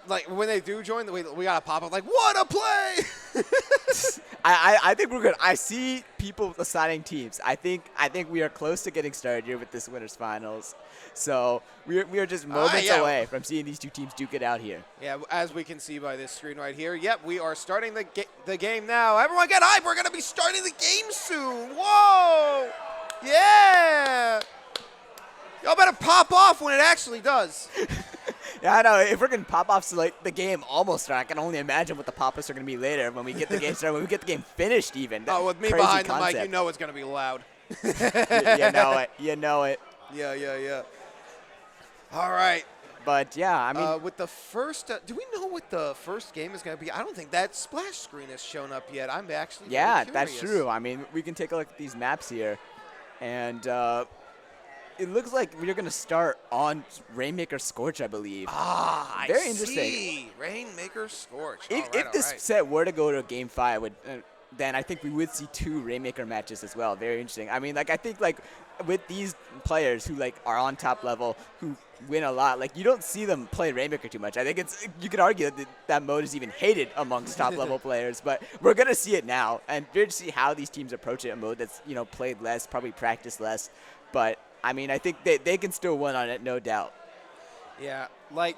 Like, when they do join, we got to pop up like, what a play! I think we're good. I see people assigning teams. I think we are close to getting started here with this winners finals. So we are just moments yeah. away from seeing these two teams duke it out here. Yeah, as we can see by this screen right here. Yep, we are starting the game now. Everyone get hype. We're going to be starting the game soon. Whoa! Yeah! Y'all better pop off when it actually does. Yeah, I know. If we're going to pop off so like the game almost started, I can only imagine what the pop-ups are going to be later when we get the game started, when we get the game finished even. Oh, with me Crazy behind concept. the mic, you know it's going to be loud. You know it. You know it. Yeah. All right. But, yeah, I mean. With the first, do we know what the first game is going to be? I don't think that splash screen has shown up yet. I'm actually Yeah, very that's curious. true. I mean, we can take a look at these maps here. And it looks like we're going to start on Rainmaker Scorch, I believe. Ah, Very I interesting. see. Rainmaker Scorch. If this set were to go to Game 5, then I think we would see 2 Rainmaker matches as well. Very interesting. I mean, like, I think, like, with these players who, like, are on top level, who win a lot, like, you don't see them play Rainmaker too much. I think you could argue that that mode is even hated amongst top-level players, but we're going to see it now. And we're to see how these teams approach it, a mode that's, you know, played less, probably practiced less. But, I mean, I think they can still win on it, no doubt. Yeah, like,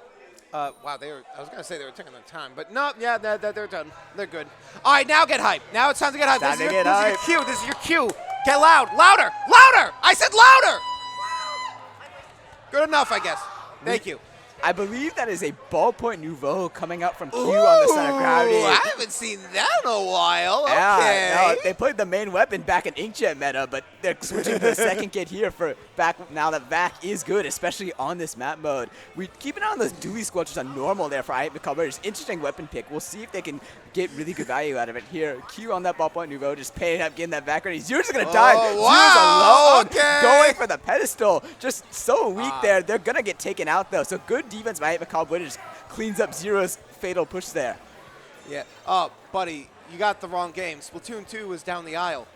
wow, I was going to say they were taking their time, but no, yeah, they're done. They're good. All right, now get hype. Now it's time to get hype. This is your cue. This is your cue. Get loud. Louder. Louder. I said louder. Good enough, I guess. Thank you. I believe that is a ballpoint nouveau coming out from Q on the Center of Gravity. I haven't seen that in a while. Yeah, Okay. no, they played the main weapon back in Inkjet meta, but they're switching to the second kit here for back now that VAC is good, especially on this map mode. We keep an eye on those dually squelchers on normal there for Mikal. Interesting weapon pick. We'll see if they can get really good value out of it here. Q on that ballpoint nouveau, just paying up, getting that VAC ready. Zero's gonna dive. Wow. Zero's alone, going for the pedestal. Just so weak there. They're gonna get taken out though. So good defense by Mikal. Just cleans up Zero's fatal push there. Yeah. Oh, buddy, you got the wrong game. Splatoon 2 was down the aisle.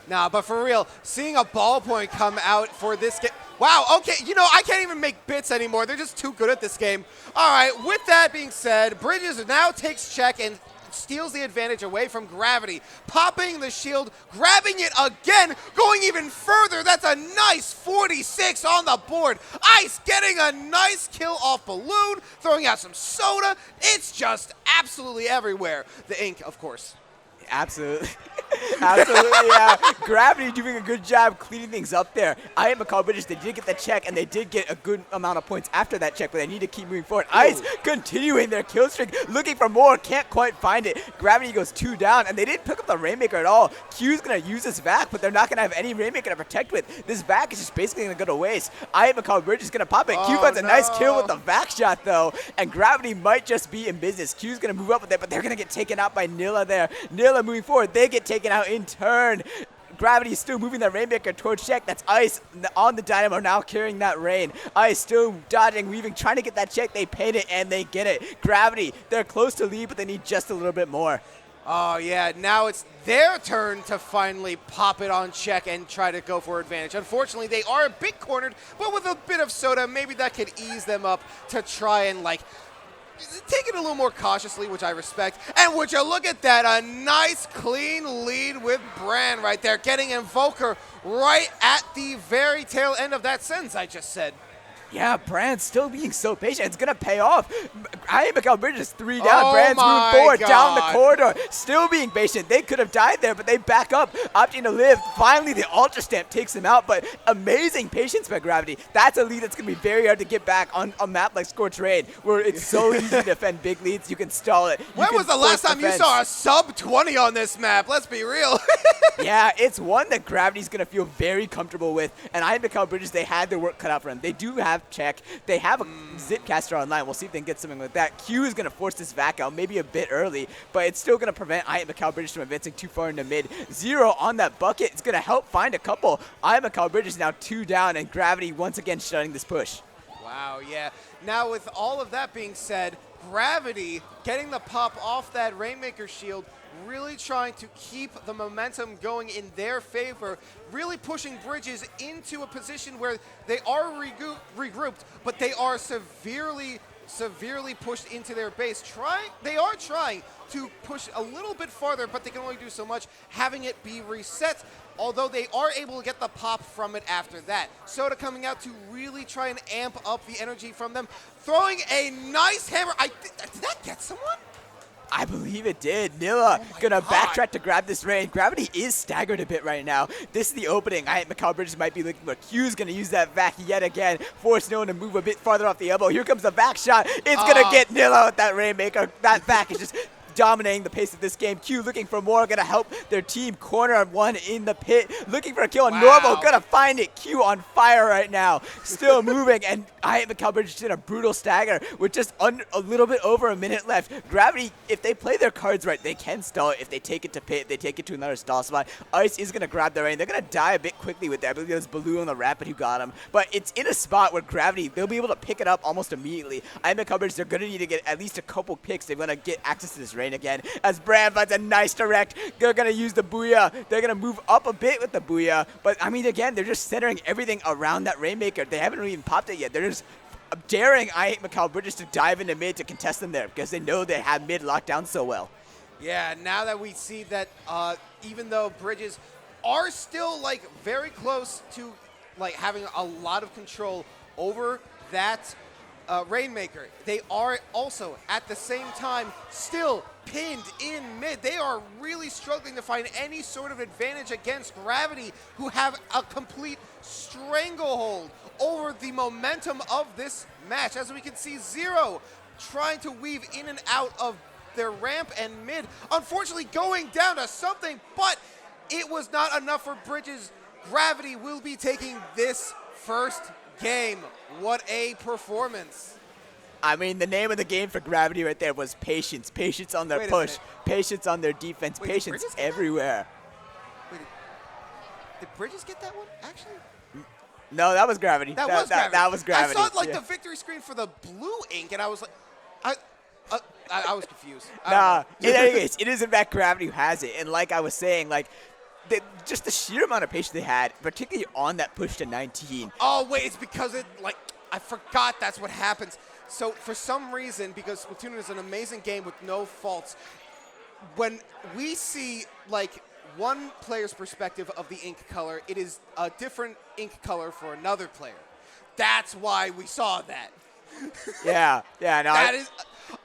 Nah, but for real, seeing a ballpoint come out for this game. Wow, okay, you know, I can't even make bits anymore. They're just too good at this game. All right, with that being said, Bridges now takes check and steals the advantage away from Gravity, popping the shield, grabbing it again, going even further. That's a nice 46 on the board. Ice getting a nice kill off Balloon, throwing out some soda. It's just absolutely everywhere. The ink, of course. Absolutely. Absolutely, yeah. Gravity doing a good job cleaning things up there. I am Mikal Bridges. They did get the check, and they did get a good amount of points after that check, but they need to keep moving forward. Ice continuing their kill streak, looking for more, can't quite find it. Gravity goes 2 down, and they didn't pick up the Rainmaker at all. Q's going to use this VAC, but they're not going to have any Rainmaker to protect with. This VAC is just basically going to go to waste. I am Mikal Bridges going to pop it. Q finds a nice kill with the VAC shot, though, and Gravity might just be in business. Q's going to move up with it, but they're going to get taken out by Nilla there. Nilla moving forward. They get taken out in turn. Gravity is still moving that Rainmaker towards check. That's Ice on the Dynamo now carrying that Rain. Ice still dodging, weaving, trying to get that check. They paint it and they get it. Gravity, they're close to lead, but they need just a little bit more. Oh, yeah, now it's their turn to finally pop it on check and try to go for advantage. Unfortunately, they are a bit cornered, but with a bit of soda, maybe that could ease them up to try and, like, take it a little more cautiously, which I respect. And would you look at that, a nice clean lead with Bran right there, getting Invoker right at the very tail end of that sentence I just said. Yeah, Bran's still being so patient. It's going to pay off. I am Mikal Bridges 3 down. Bran's moving forward down the corridor. Still being patient. They could have died there, but they back up, opting to live. Finally, the Ultra Stamp takes him out, but amazing patience by Gravity. That's a lead that's going to be very hard to get back on a map like Scorch Raid, where it's so easy to defend big leads. You can stall it. When was the last time you saw a sub 20 on this map? Let's be real. Yeah, it's one that Gravity's going to feel very comfortable with, and I am Mikal Bridges. They had their work cut out for him. They do have check. They have a Zipcaster online. We'll see if they can get something like that. Q is going to force this VAC out, maybe a bit early, but it's still going to prevent I am Mikal Bridges from advancing too far into mid. Zero on that bucket. It's going to help find a couple. I am Mikal Bridges now 2 down, and Gravity once again shutting this push. Wow, yeah. Now with all of that being said, Gravity getting the pop off that Rainmaker shield, really trying to keep the momentum going in their favor, really pushing Bridges into a position where they are regrouped, but they are severely severely pushed into their base. They are trying to push a little bit farther, but they can only do so much, having it be reset, although they are able to get the pop from it after that. Soda coming out to really try and amp up the energy from them, throwing a nice hammer. Did that get someone? I believe it did. Nilla gonna backtrack to grab this rain. Gravity is staggered a bit right now. This is the opening. I think Mikal Bridges might be looking, but Q's gonna use that vac yet again. Force Nilla to move a bit farther off the elbow. Here comes the back shot. It's gonna get Nilla with that Rainmaker. That vac is just dominating the pace of this game. Q looking for more, gonna help their team corner one in the pit. Looking for a kill on Normal, gonna find it. Q on fire right now. Still moving, and I hit Mikal Bridges in a brutal stagger with just a little bit over a minute left. Gravity, if they play their cards right, they can stall it. If they take it to pit, they take it to another stall spot. Ice is gonna grab the rain. They're gonna die a bit quickly with that. I believe it was Baloo on the Rapid who got him. But it's in a spot where Gravity, they'll be able to pick it up almost immediately. I hit Mikal Bridges, they're gonna need to get at least a couple picks. They're gonna get access to this rain again. As Brand finds a nice direct, they're going to use the Booyah. They're going to move up a bit with the Booyah. But, I mean, again, they're just centering everything around that Rainmaker. They haven't really even popped it yet. They're just daring I Hate Mikal Bridges to dive into mid to contest them there because they know they have mid locked down so well. Yeah, now that we see that even though Bridges are still, like, very close to, like, having a lot of control over that Rainmaker, they are also at the same time still pinned in mid. They are really struggling to find any sort of advantage against Gravity, who have a complete stranglehold over the momentum of this match. As we can see, Zero trying to weave in and out of their ramp and mid, unfortunately going down to something, but it was not enough for Bridges. Gravity will be taking this first game. What a performance. I mean, the name of the game for Gravity right there was patience. Patience on their push, patience on their defense, patience everywhere. Wait, did Bridges get that one, actually? No, that was Gravity. That was Gravity. I saw like the victory screen for the blue ink, and I was like, I was confused. Nah, in any case, it is in fact Gravity who has it. And like I was saying, like, just the sheer amount of patience they had, particularly on that push to 19. Oh, wait, it's because I forgot that's what happens. So for some reason, because Splatoon is an amazing game with no faults, when we see like one player's perspective of the ink color, it is a different ink color for another player. That's why we saw that. Yeah, no.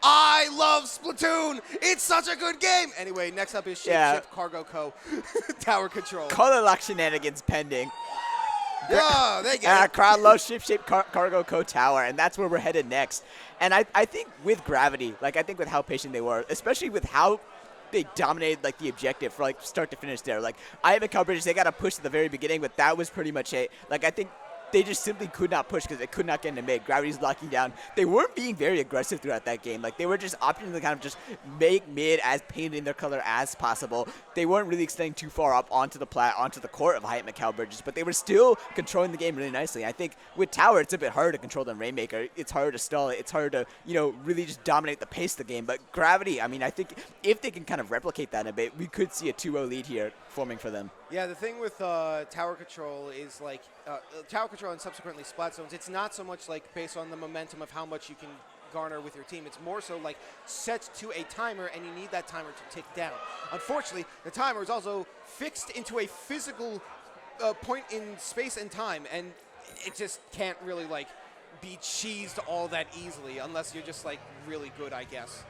I love Splatoon. It's such a good game. Anyway, next up is Shapeshift Cargo Co. Tower Control. Color lock shenanigans pending. Yeah, they get it. Crowd loves Ship Cargo Co Tower, and that's where we're headed next. And I think with Gravity, like I think with how patient they were, especially with how they dominated like the objective for like start to finish there. Like I have a coverage, they got to push at the very beginning, but that was pretty much it. Like I think they just simply could not push because they could not get into mid. Gravity's locking down. They weren't being very aggressive throughout that game. Like they were just opting to kind of just make mid as painted in their color as possible. They weren't really extending too far up onto the court of Hyatt Mikal Bridges, but they were still controlling the game really nicely. I think with Tower, it's a bit harder to control than Rainmaker. It's harder to stall it. It's harder to, really just dominate the pace of the game. But Gravity, I mean, I think if they can kind of replicate that a bit, we could see a 2-0 lead here forming for them. Yeah, the thing with Tower Control is like Tower Control and subsequently Splat Zones, it's not so much like based on the momentum of how much you can garner with your team. It's more so like set to a timer, and you need that timer to tick down. Unfortunately, the timer is also fixed into a physical point in space and time, and it just can't really like be cheesed all that easily unless you're just like really good, I guess.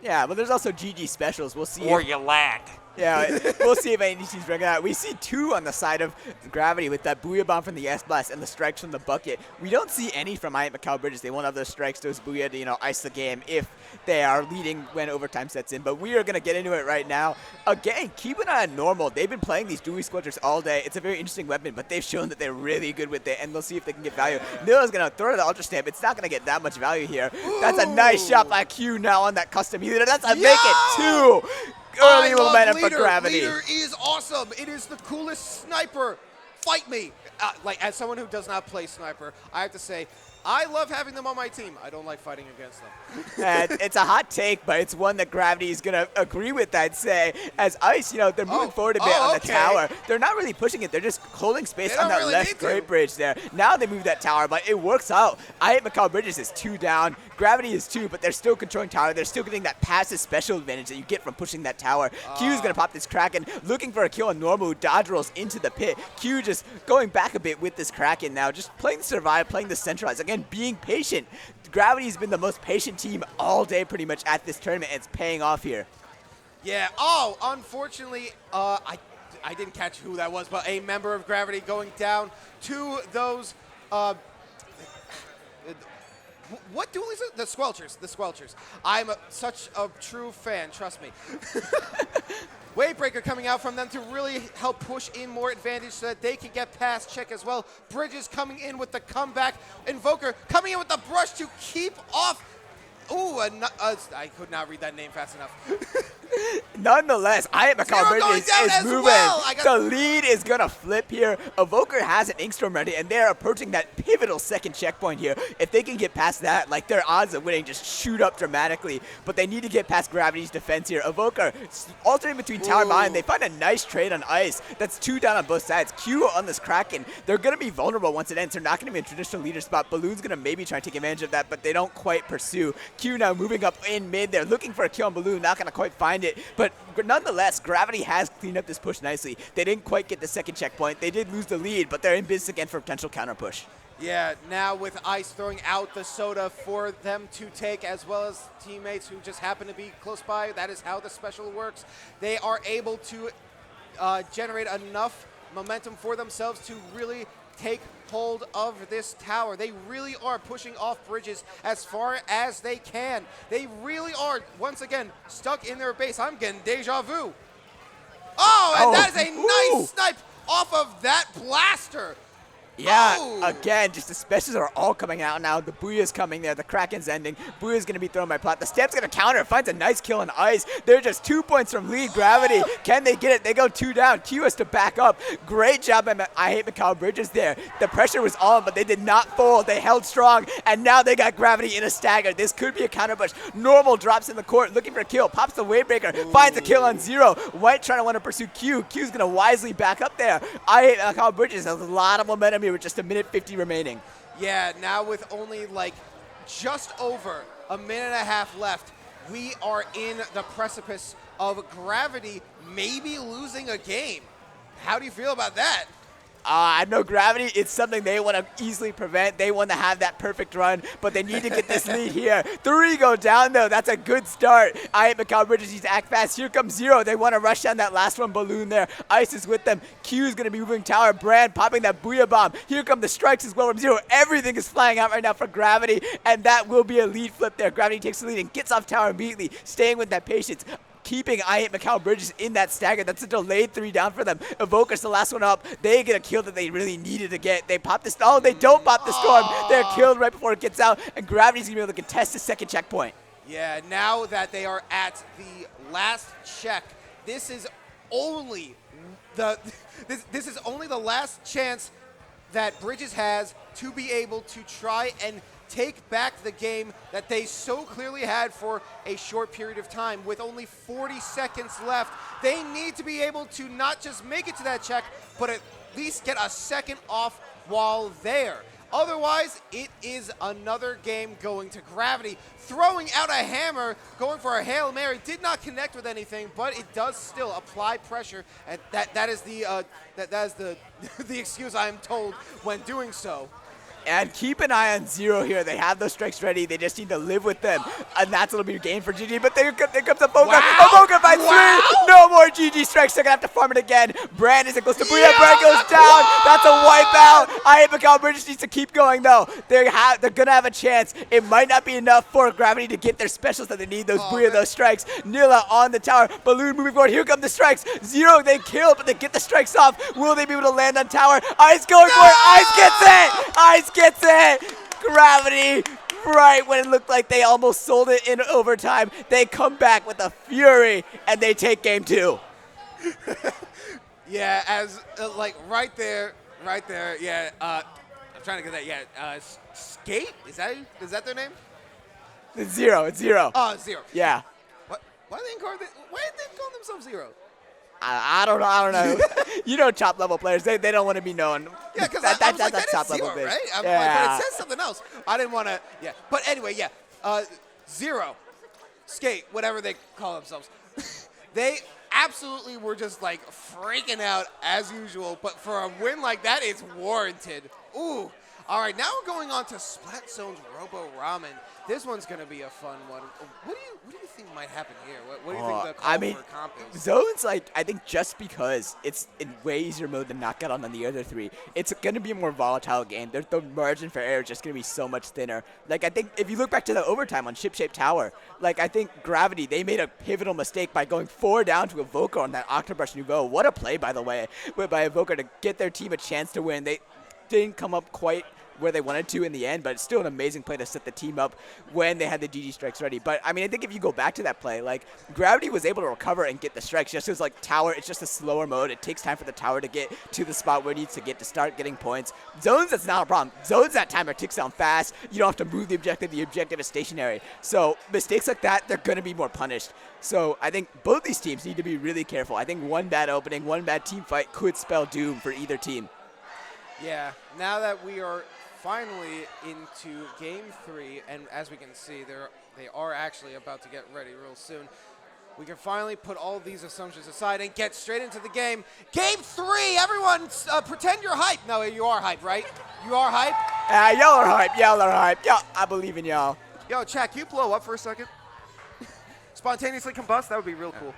Yeah, but there's also GG specials. We'll see. Or you lag. Yeah, we'll see if any teams bring it out. We see 2 on the side of Gravity with that Booyah Bomb from the S-Blast and the strikes from the bucket. We don't see any from Mikal Bridges. They won't have those strikes, those Booyah to, ice the game if they are leading when overtime sets in. But we are going to get into it right now. Again, keep an eye on Normal. They've been playing these Dewey Squelchers all day. It's a very interesting weapon, but they've shown that they're really good with it, and we'll see if they can get value. Nilla's going to throw the Ultra Stamp. It's not going to get that much value here. Ooh. That's a nice shot by Q now on that custom healer. That's a make it 2. Early momentum for Gravity. Leader is awesome. It is the coolest sniper. Fight me. Like, as someone who does not play sniper, I have to say, I love having them on my team. I don't like fighting against them. It's a hot take, but it's one that Gravity is going to agree with, I'd say. As Ice, they're moving forward a bit on the tower. They're not really pushing it. They're just holding space on that really left great bridge there. Now they move that tower, but it works out. I hate Mikal Bridges is 2 down. Gravity is 2, but they're still controlling tower. They're still getting that passive special advantage that you get from pushing that tower. Q is going to pop this Kraken, looking for a kill on normal, who dodge rolls into the pit. Q just going back a bit with this Kraken now, just playing the survive, playing the centralize. Again, being patient. Gravity's been the most patient team all day pretty much at this tournament, and it's paying off here. Yeah, unfortunately, I didn't catch who that was, but a member of Gravity going down to those, what dualies are the Squelchers? The Squelchers. I'm such a true fan, trust me. Wavebreaker coming out from them to really help push in more advantage so that they can get past check as well. Bridges coming in with the comeback. Invoker coming in with the brush to keep off. Ooh, I could not read that name fast enough. Nonetheless, I am Mikal Bridges is moving. Well. The lead is going to flip here. Evoker has an Inkstorm ready, and they're approaching that pivotal second checkpoint here. If they can get past that, like, their odds of winning just shoot up dramatically. But they need to get past Gravity's defense here. Evoker alternating between tower and mine. They find a nice trade on Ice. That's 2 down on both sides. Q on this Kraken. They're going to be vulnerable once it ends. They're not going to be a traditional leader spot. Balloon's going to maybe try and take advantage of that, but they don't quite pursue. Q now moving up in mid. They're looking for a kill on Balloon. Not going to quite find it. But nonetheless, Gravity has cleaned up this push nicely. They didn't quite get the second checkpoint. They did lose the lead, but they're in business again for a potential counter push. Yeah, now with Ice throwing out the soda for them to take, as well as teammates who just happen to be close by. That is how the special works. They are able to generate enough momentum for themselves to really take hold of this tower. They really are pushing off Bridges as far as they can. They really are, once again, stuck in their base. I'm getting deja vu. Oh, and that is a nice snipe off of that blaster. Yeah, again, just the specials are all coming out now. The Booyah's coming there. The Kraken's ending. Booyah's going to be thrown by Plat. The Step's going to counter. Finds a nice kill on Ice. They're just 2 points from lead. Gravity. Can they get it? They go 2 down. Q has to back up. Great job by I hate Mikal Bridges there. The pressure was on, but they did not fold. They held strong, and now they got Gravity in a stagger. This could be a counter push. Normal drops in the court, looking for a kill. Pops the Wavebreaker. Finds a kill on Zero. White trying to want to pursue Q. Q's going to wisely back up there. I hate Mikal Bridges has a lot of momentum here with just a minute 50 remaining. Yeah, now with only like just over a minute and a half left, we are in the precipice of Gravity maybe losing a game. How do you feel about that? I know Gravity, it's something they want to easily prevent. They want to have that perfect run, but they need to get this lead here. 3 go down, though. That's a good start. I hate Mikal Bridges needs to act fast. Here comes Zero. They want to rush down that last one. Balloon there. Ice is with them. Q's going to be moving tower. Brand popping that Booyah Bomb. Here come the strikes as well from Zero. Everything is flying out right now for Gravity, and that will be a lead flip there. Gravity takes the lead and gets off tower immediately, staying with that patience. Keeping I hate Mikal Bridges in that stagger. That's a delayed 3 down for them. Evoker's the last one up. They get a kill that they really needed to get. They pop this. Oh, they don't pop the storm. They're killed right before it gets out, and Gravity's going to be able to contest the second checkpoint. Yeah, now that they are at the last check, this is only the this is only the last chance that Bridges has to be able to try and take back the game that they so clearly had for a short period of time. With only 40 seconds left, they need to be able to not just make it to that check, but at least get a second off while there. Otherwise, it is another game going to Gravity. Throwing out a hammer, going for a Hail Mary, did not connect with anything, but it does still apply pressure, and that is the the excuse I am told when doing so. And keep an eye on Zero here. They have those strikes ready. They just need to live with them. And that's a little bit of gain for GG. But there comes Evoker. Wow. Evoker by 3. No more GG strikes. They're going to have to farm it again. Brand isn't close to Booyah. Brand goes down. That's a wipeout. I hate Mikal Bridges needs to keep going, though. They're going to have a chance. It might not be enough for Gravity to get their specials that they need. Those Booyah, those strikes. Nilla on the tower. Balloon moving forward. Here come the strikes. Zero, they kill, but they get the strikes off. Will they be able to land on tower? Ice going for it. Ice gets it. Ice gets it. Gravity, right when it looked like they almost sold it in overtime, they come back with a fury and they take game 2. Yeah, as like right there. Yeah. trying to get that. Yeah, Skate? Is that their name? It's Zero. It's Zero. Oh, Zero. Yeah. What? Why did they call themselves Zero? I don't know. I don't know. You know, top level players, they don't want to be known. Yeah, because I was like, that top is level Zero, thing. right? Yeah. But it says something else. I didn't want to. Yeah. But anyway, yeah. Zero, Skate, whatever they call themselves. They absolutely were just like freaking out as usual. But for a win like that, it's warranted. Ooh. All right, now we're going on to Splat Zone's Robo Ramen. This one's going to be a fun one. What do you think might happen here? What do you think the call for comp is? Zones, I think just because it's in way easier mode than knockout on the other three, it's going to be a more volatile game. The margin for error is just going to be so much thinner. I think if you look back to the overtime on Ship-Shaped Tower, I think Gravity, they made a pivotal mistake by going 4 down to Evoker on that Octobrush Nouveau. What a play, by the way, by Evoker to get their team a chance to win. They didn't come up quite where they wanted to in the end, but it's still an amazing play to set the team up when they had the GG strikes ready. But, I think if you go back to that play, Gravity was able to recover and get the strikes just as, Tower, it's just a slower mode. It takes time for the Tower to get to the spot where it needs to get to start getting points. Zones, that's not a problem. Zones, that timer ticks down fast. You don't have to move the objective. The objective is stationary. So mistakes like that, they're going to be more punished. So I think both these teams need to be really careful. I think one bad opening, one bad team fight could spell doom for either team. Yeah, now that we are finally into Game 3, and as we can see, they are actually about to get ready real soon. We can finally put all of these assumptions aside and get straight into the game. Game 3, everyone pretend you're hyped. No, you are hyped, right? You are hyped? Y'all are hyped. Y'all are hyped. Y'all, I believe in y'all. Yo, chat, can you blow up for a second? Spontaneously combust? That would be real cool.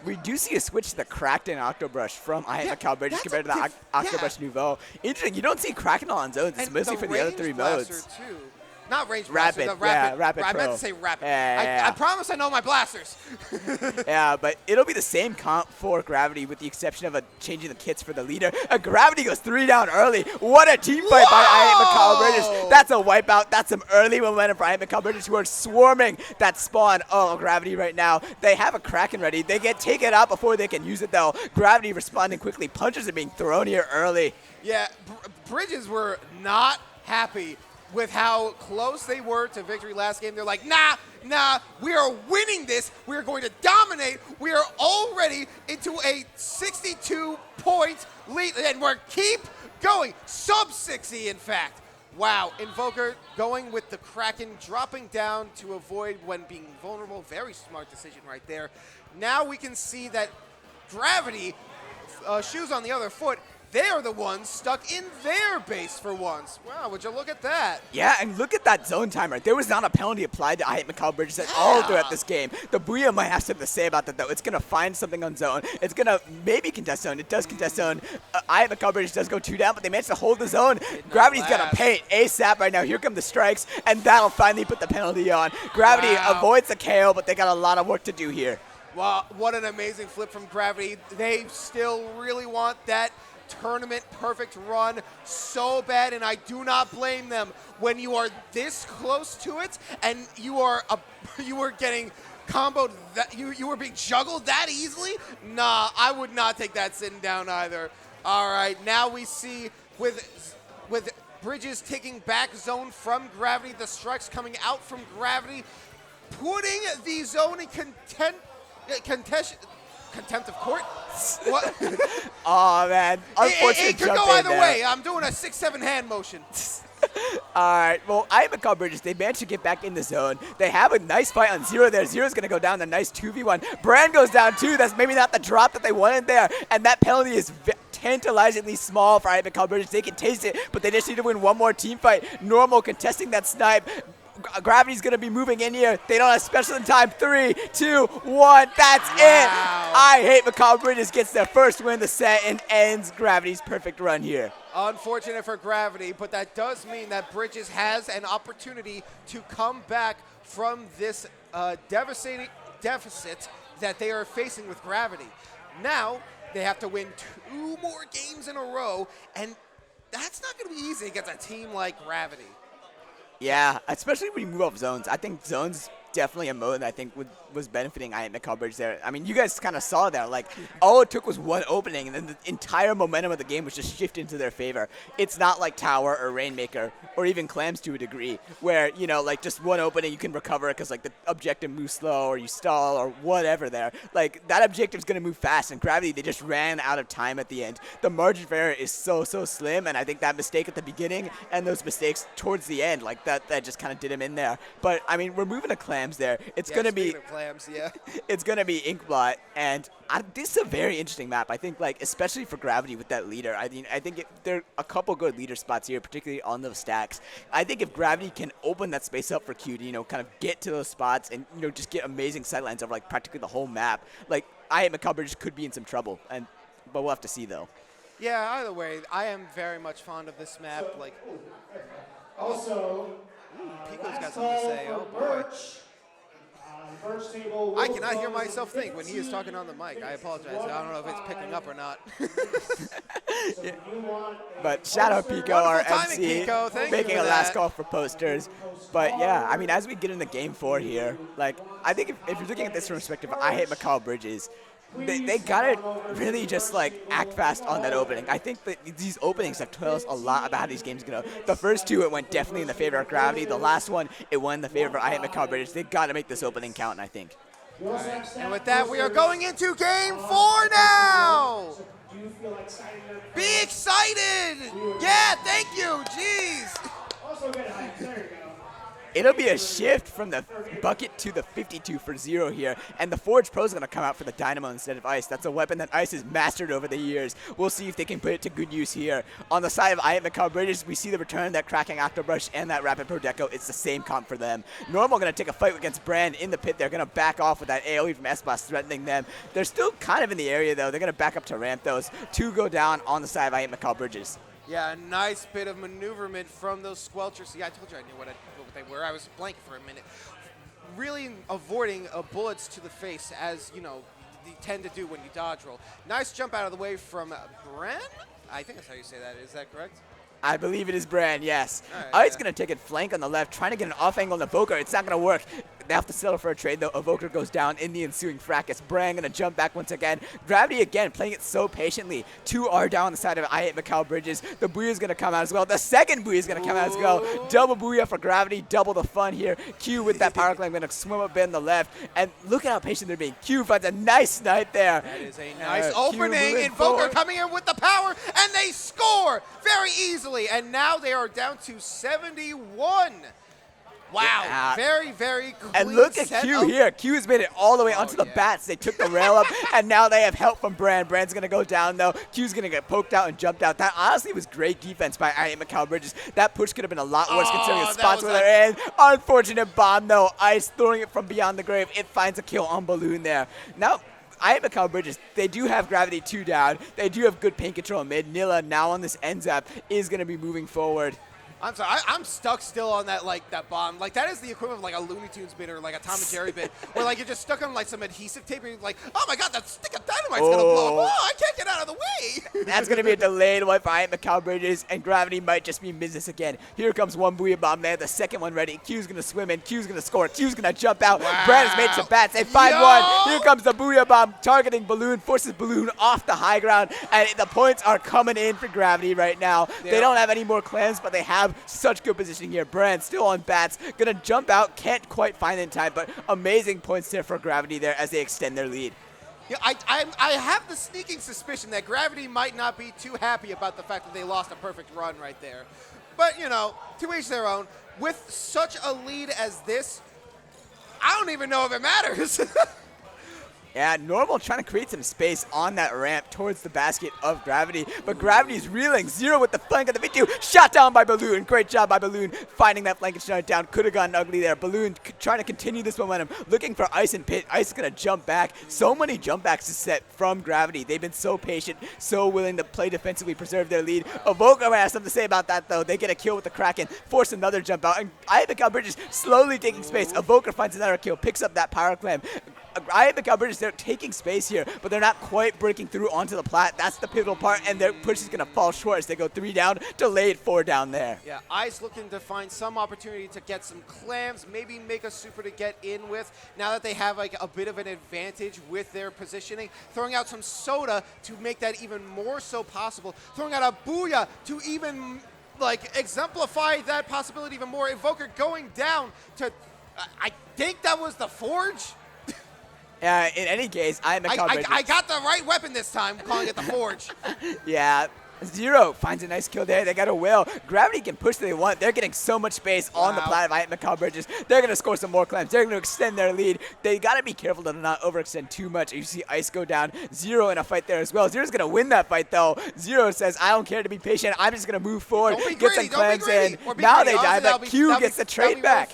We do see a switch to the Kraken Octobrush from Mikal Bridges compared to the Octobrush Nouveau. Interesting. You don't see Kraken on zones. It's mostly for the other three modes. Too. Not range rapid, blaster, rapid. Rapid I Pro. meant to say rapid. Yeah. I promise I know my blasters. Yeah, but it'll be the same comp for Gravity with the exception of changing the kits for the leader. Gravity goes 3 down early. What a team fight by Mikal Bridges. That's a wipeout. That's some early momentum for Mikal Bridges who are swarming that spawn. Oh, Gravity right now. They have a Kraken ready. They get taken out before they can use it though. Gravity responding quickly. Punches are being thrown here early. Yeah, Bridges were not happy with how close they were to victory last game. They're like, nah, we are winning this. We are going to dominate. We are already into a 62-point lead, and we're keep going. Sub 60, in fact. Wow, Invoker going with the Kraken, dropping down to avoid when being vulnerable. Very smart decision right there. Now we can see that Gravity, shoes on the other foot, they are the ones stuck in their base for once. Wow, would you look at that? Yeah, and look at that zone timer. There was not a penalty applied to Mikal Bridges at all throughout this game. The Booyah might have something to say about that, though. It's going to find something on zone. It's going to maybe contest zone. It does contest zone. Mikal Bridges does go 2 down, but they managed to hold the zone. Gravity's going to pay it ASAP right now. Here come the strikes, and that'll finally put the penalty on. Gravity avoids the KO, but they got a lot of work to do here. Wow, what an amazing flip from Gravity. They still really want that tournament perfect run so bad, and I do not blame them. When you are this close to it and you are getting comboed, that you were being juggled that easily, nah, I would not take that sitting down either. All right, now we see with Bridges taking back zone from Gravity, the strikes coming out from Gravity, putting the zone in contempt of court? What? Oh, man. Unfortunate it could go either way. I'm doing a 6-7 hand motion. All right. Well, Mikal Bridges, they managed to get back in the zone. They have a nice fight on Zero there. Zero's going to go down a nice 2v1. Brand goes down too. That's maybe not the drop that they wanted there. And that penalty is tantalizingly small for Mikal Bridges. They can taste it, but they just need to win one more team fight. Normal contesting that snipe. Gravity's going to be moving in here. They don't have special in time. 3, 2, 1. That's it. I hate Mikal Bridges gets their first win of the set and ends Gravity's perfect run here. Unfortunate for Gravity, but that does mean that Bridges has an opportunity to come back from this devastating deficit that they are facing with Gravity. Now, they have to win 2 more games in a row, and that's not going to be easy against a team like Gravity. Yeah, especially when you move off zones. I think zones definitely a mode that I think was benefiting Mikal Bridges there. I mean, you guys kind of saw that. Like, all it took was one opening, and then the entire momentum of the game was just shifted into their favor. It's not like Tower or Rainmaker or even Clams to a degree, where, you know, like, just one opening you can recover because, like, the objective moves slow or you stall or whatever there. Like, that objective's going to move fast, and Gravity, they just ran out of time at the end. The margin for error is so slim, and I think that mistake at the beginning and those mistakes towards the end, like, that just kind of did him in there. But, I mean, we're moving to Clams there. It's going to be Clams, yeah. It's going to be Inkblot, and this is a very interesting map. I think, like, especially for Gravity with that leader. I mean, I think there are a couple good leader spots here, particularly on those stacks. I think if Gravity can open that space up for Q to, you know, kind of get to those spots and, you know, just get amazing sightlines over, like, practically the whole map, like, Mikal Bridges could be in some trouble, but we'll have to see, though. Yeah, either way, I am very much fond of this map. Like, also, Pico's got something to say. Oh boy. First table I cannot hear myself think when he is talking on the mic. I apologize. I don't know if it's picking up or not. Yeah. But shout out Pico, our MC, Pico. Thank making you a for last that. call for posters. But yeah, I mean, as we get into game 4 here, like, I think if you're looking at this from the perspective, Mikal Bridges, they gotta really just, like, act fast on that opening. I think that these openings have told us a lot about how these games are gonna go. The first two, it went definitely in the favor of Gravity. The last one, it went in the favor of Mikal Bridges. They gotta make this opening count, I think. Right. And with that, we are going into game 4 now. Be excited! Yeah, thank you. Jeez. Also get hype. There you go. It'll be a shift from the bucket to the 52 for 0 here, and the Forge Pro is going to come out for the Dynamo instead of Ice. That's a weapon that Ice has mastered over the years. We'll see if they can put it to good use here. On the side of Mikal Bridges, we see the return of that Cracking Octobrush and that Rapid Pro Deco. It's the same comp for them. Normal going to take a fight against Brand in the pit. They're going to back off with that AoE from S-Boss threatening them. They're still kind of in the area, though. They're going to back up to ramp those. 2 go down on the side of Mikal Bridges. Yeah, a nice bit of maneuverment from those Squelchers. See, I told you I knew what they were. I was blanking for a minute. Really avoiding bullets to the face, as, you know, you tend to do when you dodge roll. Nice jump out of the way from Bren? I think that's how you say that. Is that correct? I believe it is Brand, yes. Right, Ice going to take it flank on the left, trying to get an off angle on Evoker. It's not going to work. They have to settle for a trade, though. Evoker goes down in the ensuing fracas. Brand going to jump back once again. Gravity again, playing it so patiently. 2 are down on the side of Mikal Bridges. The Booyah is going to come out as well. The second Booyah is going to come out as well. Double Booyah for Gravity. Double the fun here. Q with that power climb going to swim up in the left. And look at how patient they're being. Q finds a nice snipe there. That is a nice Q opening. moving Invoker forward. coming in with the power, and they score very easily. And now they are down to 71. Wow, Yeah. very, very clean. And look at setup. Q here. Q has made it all the way onto the yeah. bats. They took the rail up, and now they have help from Brand. Brand's going to go down, though. Q's going to get poked out and jumped out. That honestly was great defense by Mikal Bridges. That push could have been a lot worse considering the that spots was where they're in. Unfortunate bomb, though. Ice throwing it from beyond the grave. It finds a kill on Balloon there. Now, Mikal Bridges, they do have Gravity 2 down. They do have good paint control mid. Nilla now on this end zap is going to be moving forward. I'm sorry, I'm stuck still on that, like, that bomb. Like, that is the equivalent of, like, a Looney Tunes bit or, like, a Tom and Jerry bit, where, like, you're just stuck on, like, some adhesive tape, and you're like, oh, my God, that stick of dynamite's going to blow up. Oh, I can't get out of the way. That's going to be a delayed wipe by Mikal Bridges, and Gravity might just be in business again. Here comes one Booyah Bomb there, the second one ready. Q's going to swim in, Q's going to score, Q's going to jump out. Wow. Brad has made some bats, they 5-1. Here comes the Booyah Bomb, targeting Balloon, forces Balloon off the high ground, and the points are coming in for Gravity right now. Yeah. They don't have any more clans, but they have such good position here. Brand still on bats, going to jump out, can't quite find it in time, but amazing points there for Gravity there as they extend their lead. Yeah, I have the sneaking suspicion that Gravity might not be too happy about the fact that they lost a perfect run right there. But, you know, to each their own. With such a lead as this, I don't even know if it matters. Yeah, Normal trying to create some space on that ramp towards the basket of Gravity, but Gravity's reeling. 0 with the flank of the V2, shot down by Balloon. Great job by Balloon, finding that flank and shutting it down. Could have gotten ugly there. Balloon trying to continue this momentum, looking for Ice and Pit. Ice is going to jump back. So many jump backs to set from Gravity. They've been so patient, so willing to play defensively, preserve their lead. Evoker has something to say about that, though. They get a kill with the Kraken, force another jump out, and Mikal Bridges slowly taking space. Evoker finds another kill, picks up that power climb. I and Mikal Bridges, they're taking space here, but they're not quite breaking through onto the plat. That's the pivotal part, and their push is going to fall short as they go 3 down, delayed 4 down there. Yeah, Ice looking to find some opportunity to get some clams, maybe make a super to get in with, now that they have like a bit of an advantage with their positioning. Throwing out some soda to make that even more so possible. Throwing out a booyah to even like exemplify that possibility even more. Evoker going down to, I think that was the Forge. In any case, I got the right weapon this time, calling it the Forge. Yeah. Zero finds a nice kill there. They got a whale. Gravity can push they want. They're getting so much space on the plat of Mikal Bridges. They're going to score some more clams. They're going to extend their lead. They got to be careful to not overextend too much. You see Ice go down. Zero in a fight there as well. Zero's going to win that fight, though. Zero says, I don't care to be patient. I'm just going to move forward, get some clams in. Now they die, but Q gets the trade back.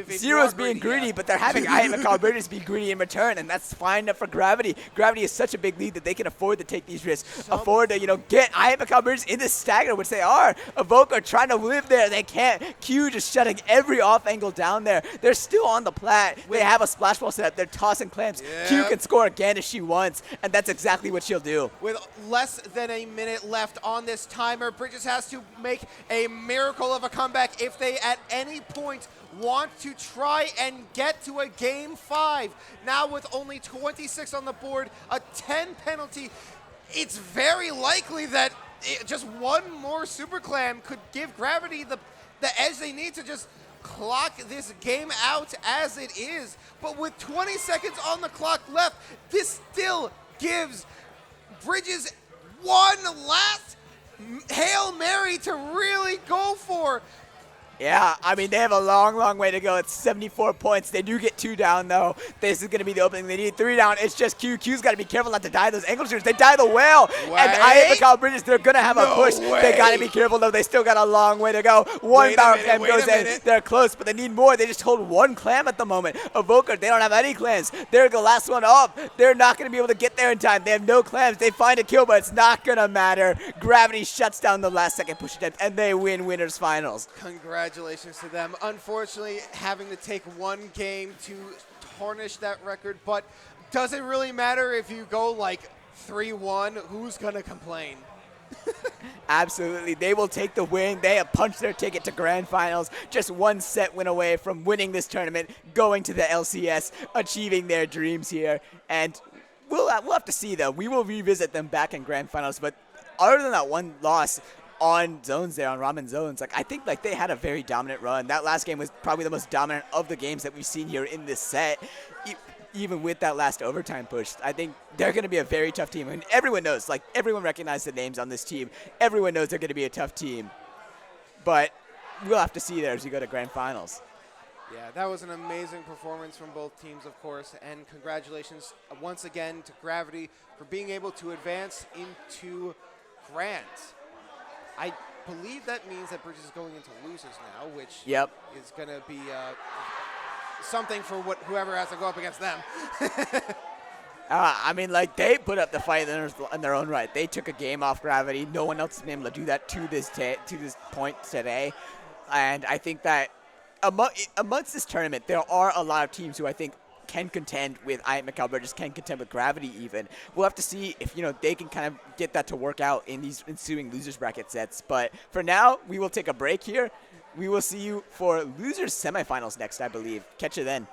Zero's being greedy, but they're having Mikal Bridges be greedy in return, and that's fine enough for Gravity. Gravity is such a big lead that they can afford to take these risks, afford to, get Mikal Bridges in the stagger, which they are. Evoker trying to live there. They can't. Q just shutting every off angle down there. They're still on the plat. They have a splash ball set up. They're tossing clams. Yep. Q can score again if she wants, and that's exactly what she'll do. With less than a minute left on this timer, Bridges has to make a miracle of a comeback if they at any point want to try and get to a game 5. Now with only 26 on the board, a 10 penalty, it's very likely that just one more Super Clam could give Gravity the edge they need to just clock this game out as it is. But with 20 seconds on the clock left, this still gives Bridges one last Hail Mary to really go for. Yeah, I mean, they have a long, long way to go. It's 74 points. They do get 2 down, though. This is going to be the opening. They need 3 down. It's just Q. Q's got to be careful not to die those angle shooters. They die the whale. Wait. And Mikal Bridges, they're going to have a push. Way. They got to be careful, though. They still got a long way to go. One power clam goes in. They're close, but they need more. They just hold 1 clam at the moment. Evoker, they don't have any clams. They're the last one up. They're not going to be able to get there in time. They have no clams. They find a kill, but it's not going to matter. Gravity shuts down the last second push attempt, and they win winners finals. Congratulations to them. Unfortunately, having to take one game to tarnish that record, but does it really matter if you go like 3-1? Who's going to complain? Absolutely. They will take the win. They have punched their ticket to grand finals. Just 1 set win away from winning this tournament, going to the LCS, achieving their dreams here. And we'll have to see, though. We will revisit them back in grand finals. But other than that one loss on zones there, on Ramen zones, I think they had a very dominant run. That last game was probably the most dominant of the games that we've seen here in this set. Even with that last overtime push, I think they're going to be a very tough team. And everyone knows, everyone recognizes the names on this team. Everyone knows they're going to be a tough team. But we'll have to see there as we go to grand finals. Yeah, that was an amazing performance from both teams, of course. And congratulations once again to Gravity for being able to advance into Grand. I believe that means that Bridges is going into losers now, which is going to be something for whoever has to go up against them. I mean, they put up the fight in their own right. They took a game off Gravity. No one else has been able to do that to this point today. And I think that amongst this tournament, there are a lot of teams who I think can contend with Mikal Bridges, can contend with Gravity even. We'll have to see if, they can kind of get that to work out in these ensuing losers bracket sets. But for now, we will take a break here. We will see you for losers semifinals next, I believe. Catch you then.